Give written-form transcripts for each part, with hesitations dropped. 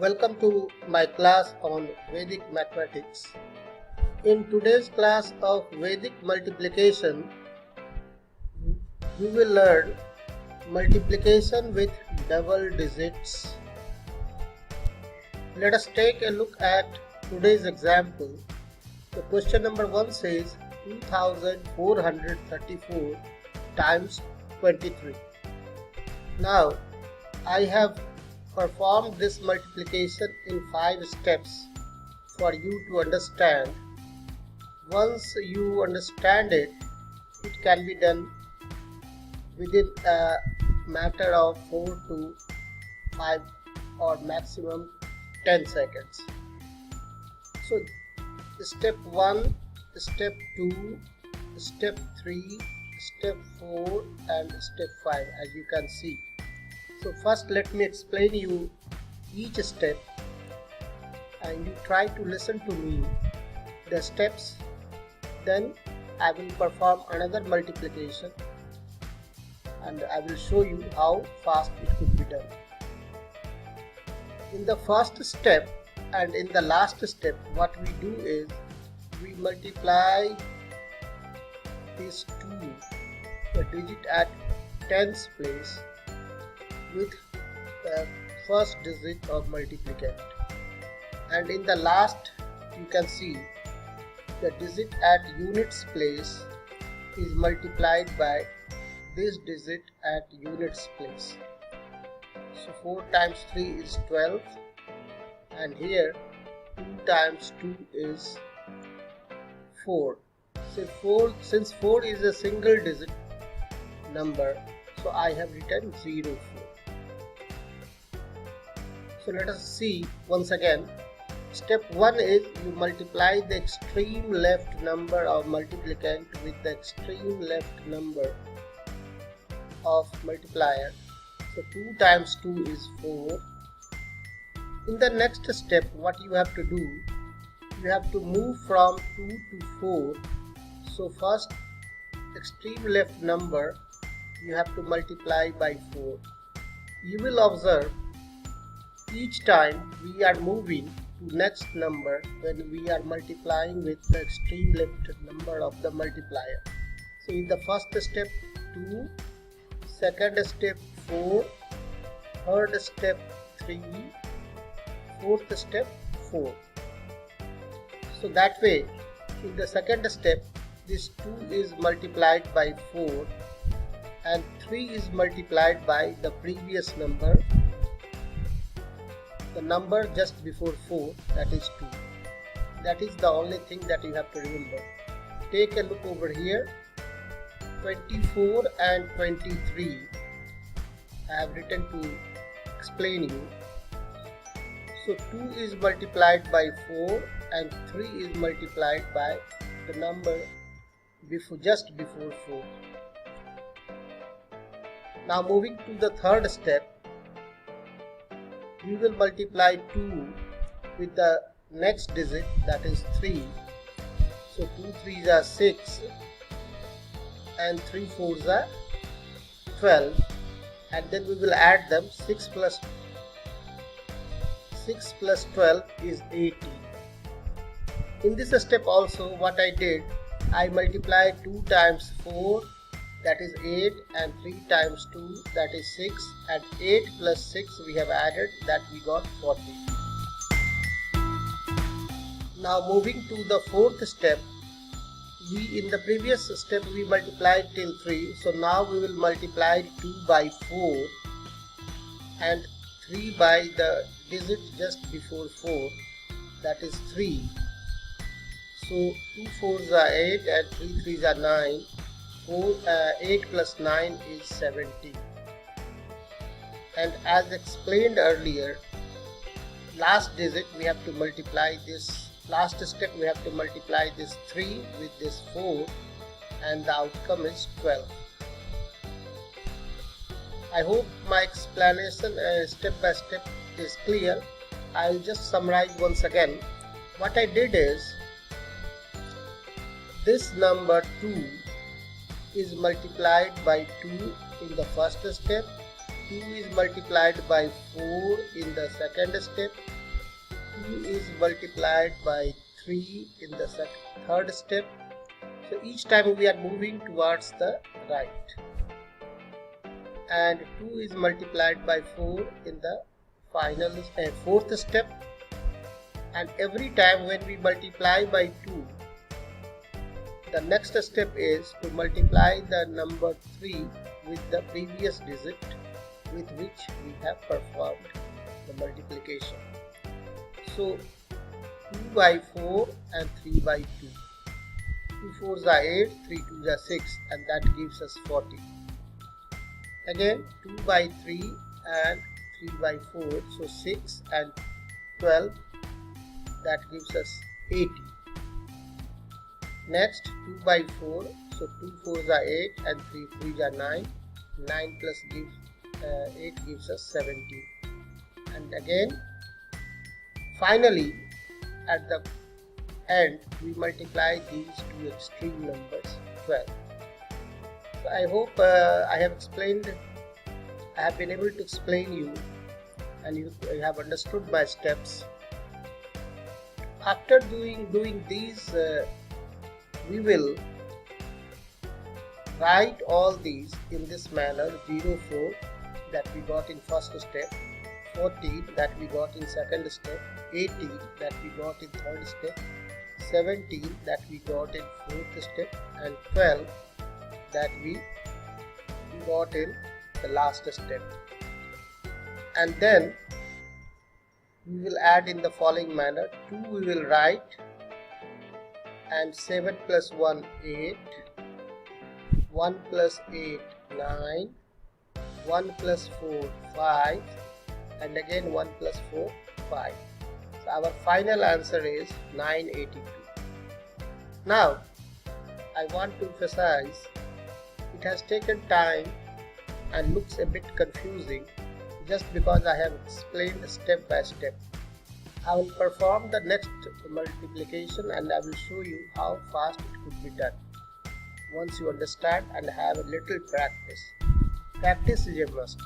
Welcome to my class on Vedic mathematics. In today's class of Vedic multiplication, we will learn multiplication with double digits. Let us take a look at today's example. The question number 1 says 2434 times 23. Now, I have performed this multiplication in 5 steps for you to understand. Once you understand it, it can be done within a matter of 4 to 5 or maximum 10 seconds. So step 1, step 2, step 3, step 4 and step 5, as you can see. So first let me explain you each step and you try to listen to me the steps. Then I will perform another multiplication and I will show you how fast it could be done. In the first step and in the last step, what we do is we multiply these two, the digit at tens place, with the first digit of multiplicand, and in the last you can see the digit at units place is multiplied by this digit at units place. So 4 times 3 is 12, and here 2 times 2 is 4. So since 4 is a single digit number, so I have written 0, 4. So let us see once again. Step 1 is you multiply the extreme left number of multiplicand with the extreme left number of multiplier. So 2 times 2 is 4. In the next step, what you have to do, you have to move from 2 to 4. So first extreme left number you have to multiply by 4. You will observe each time we are moving to next number when we are multiplying with the extreme left number of the multiplier. So in the first step 2, second step 4, third step 3, fourth step 4. So that way in the second step this 2 is multiplied by 4 and 3 is multiplied by the previous number, the number just before 4, that is 2. That is the only thing that you have to remember. Take a look over here. 24 and 23 I have written to explain you. So 2 is multiplied by 4 and 3 is multiplied by the number just before 4. Now moving to the third step, we will multiply 2 with the next digit, that is 3. So 2 3s are 6 and 3 4s are 12, and then we will add them. 6 plus 12 is 80. In this step also what I did, I multiplied 2 times 4, that is 8, and 3 times 2, that is 6, and 8 plus 6 we have added, that we got 40. Now moving to the fourth step, in the previous step we multiplied till 3, so now we will multiply 2 by 4 and 3 by the digit just before 4, that is 3. So 2 4s are 8 and 3 3s are 9. 8 plus 9 is 17. And as explained earlier, last digit we have to multiply this, last step we have to multiply this 3 with this 4, and the outcome is 12. I hope my explanation step by step is clear. I will just summarize once again. What I did is, this number 2 is multiplied by 2 in the first step 2 is multiplied by 4 in the second step, 2 is multiplied by 3 in the third step. So each time we are moving towards the right. And 2 is multiplied by 4 in the final fourth step. And every time when we multiply by 2, the next step is to multiply the number 3 with the previous digit with which we have performed the multiplication. So 2 by 4 and 3 by 2. 2 4s are 8, 3 2s are 6, and that gives us 40. Again 2 by 3 and 3 by 4, so 6 and 12, that gives us 80. Next 2 by 4, so 2 4s are 8 and 3 3s are 9. 9 plus 8 gives us 17. And again, finally, at the end, we multiply these two extreme numbers, 12. So I hope I have been able to explain you, and you have understood my steps. After doing these, we will write all these in this manner: 0 4 that we got in first step, 14 that we got in second step, 18 that we got in third step, 17 that we got in fourth step, and 12 that we got in the last step. And then we will add in the following manner: 2 we will write, and 7 plus 1 8, 1 plus 8 9, 1 plus 4 5, and again 1 plus 4 5. So our final answer is 982. Now I want to emphasize, it has taken time and looks a bit confusing just because I have explained step by step. I will perform the next multiplication and I will show you how fast it could be done. Once you understand and have a little practice. Practice is a must.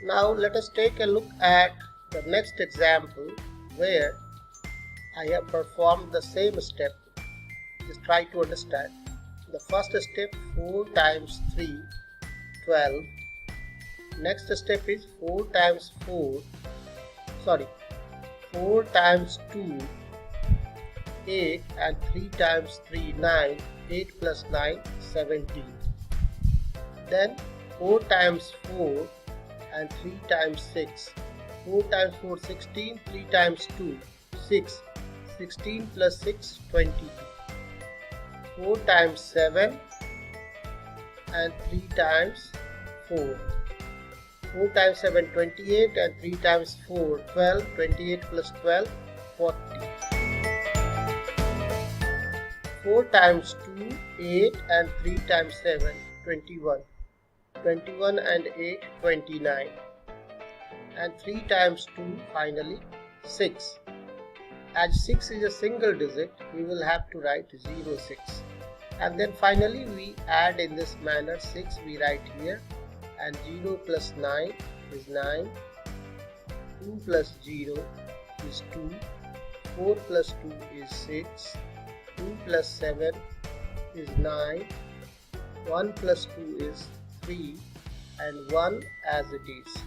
Now let us take a look at the next example where I have performed the same step. Just try to understand. The first step, 4 times 3, 12. Next step is 4 times 4 times 2, 8, and 3 times 3, 9, 8 plus 9, 17. Then 4 times 4 and 3 times 6. 4 times 4, 16, 3 times 2, 6. 16 plus 6, 22. 4 times 7 and 3 times 4. 4 times 7, 28, and 3 times 4, 12. 28 plus 12, 40. 4 times 2, 8, and 3 times 7, 21. 21 and 8, 29. And 3 times 2, finally 6. As 6 is a single digit, we will have to write 0, 6. And then finally we add in this manner: 6 we write here, and 0 plus 9 is 9, 2 plus 0 is 2, 4 plus 2 is 6, 2 plus 7 is 9, 1 plus 2 is 3, and 1 as it is.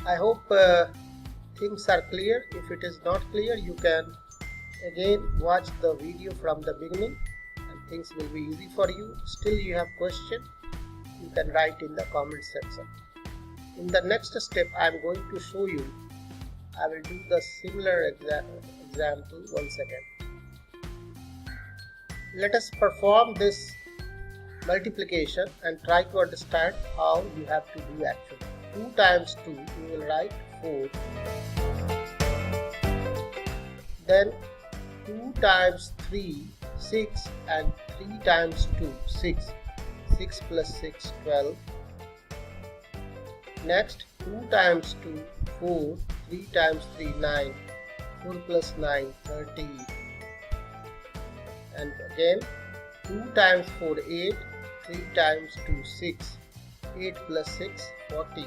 I hope things are clear. If it is not clear, you can again watch the video from the beginning and things will be easy for you. Still you have question, you can write in the comment section. In the next step I am going to show you, I will do the similar example once again. Let us perform this multiplication and try to understand how you have to do actually. 2 times 2 you will write 4. Then 2 times 3, 6, and 3 times 2, 6. 6 plus 6, 12. Next 2 times 2, 4. 3 times 3, 9. 4 plus 9, 13. And again 2 times 4, 8. 3 times 2 6, 8 plus 6 14,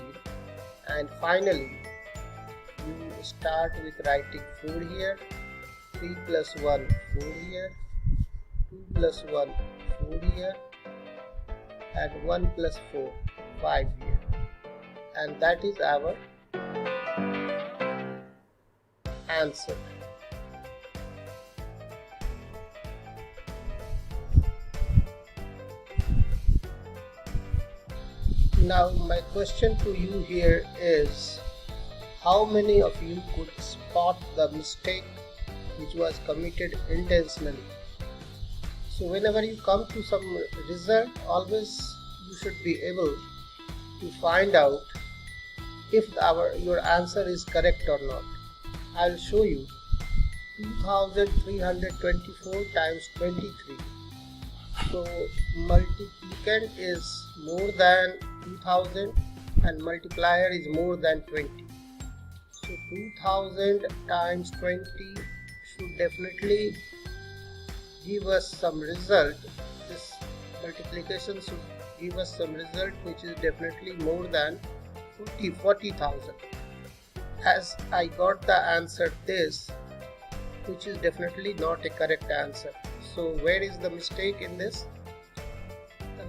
and finally you start with writing 4 here, 3 plus 1 4 here, 2 plus 1 4 here, and 1 plus 4 5 here, and that is our answer. Now my question to you here is, how many of you could spot the mistake which was committed intentionally? So whenever you come to some result, always you should be able to find out if your answer is correct or not. I'll show you. 2324 times 23. So multiplicand is more than 2000 and multiplier is more than 20. So 2000 times 20 should definitely give us some result. This multiplication should give us some result which is definitely more than 40,000. As I got the answer this, which is definitely not a correct answer. So where is the mistake in this?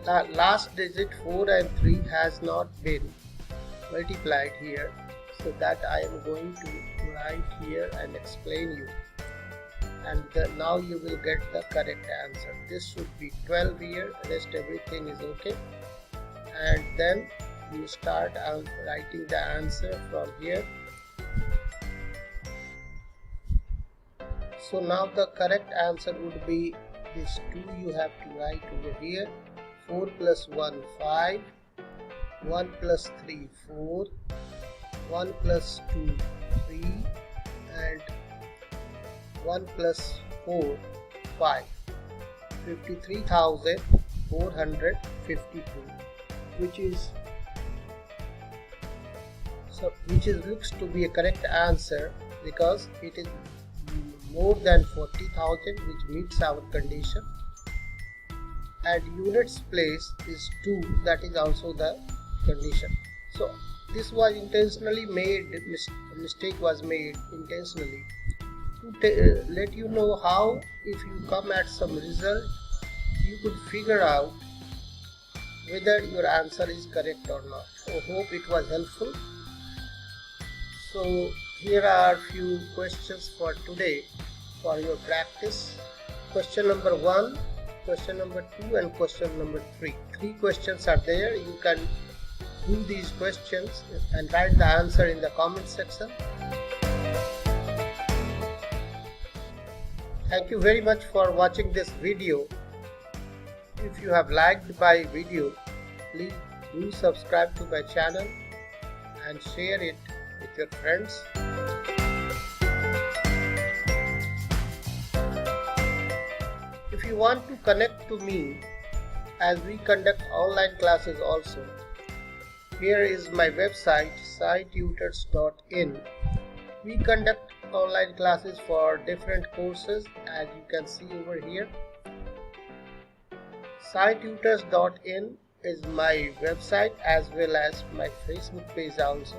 The last digit 4 and 3 has not been multiplied here, so that I am going to write here and explain you, and now you will get the correct answer. This should be 12 here, rest everything is okay, and then you start writing the answer from here. So now the correct answer would be this 2 you have to write over here. 4 plus 1 5, 1 plus 3 4, 1 plus 2 3, and 1 plus 4 5. 53,452, which looks to be a correct answer because it is more than 40,000, which meets our condition, and units place is 2, that is also the condition. So this was intentionally made, mistake was made intentionally to let you know how, if you come at some result, you could figure out whether your answer is correct or not. I hope it was helpful. So here are few questions for today for your practice. Question number 1, question number 2, and question number 3. 3 questions are there. You can do these questions and write the answer in the comment section. Thank you very much for watching this video. If you have liked my video, please do subscribe to my channel and share it with your friends. If you want to connect to me, as we conduct online classes also, here is my website situtors.in. We conduct online classes for different courses, as you can see over here. situtors.in is my website as well as my Facebook page also.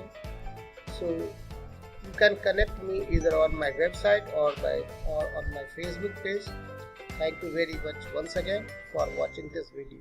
So you can connect me either on my website or on my Facebook page. Thank you very much once again for watching this video.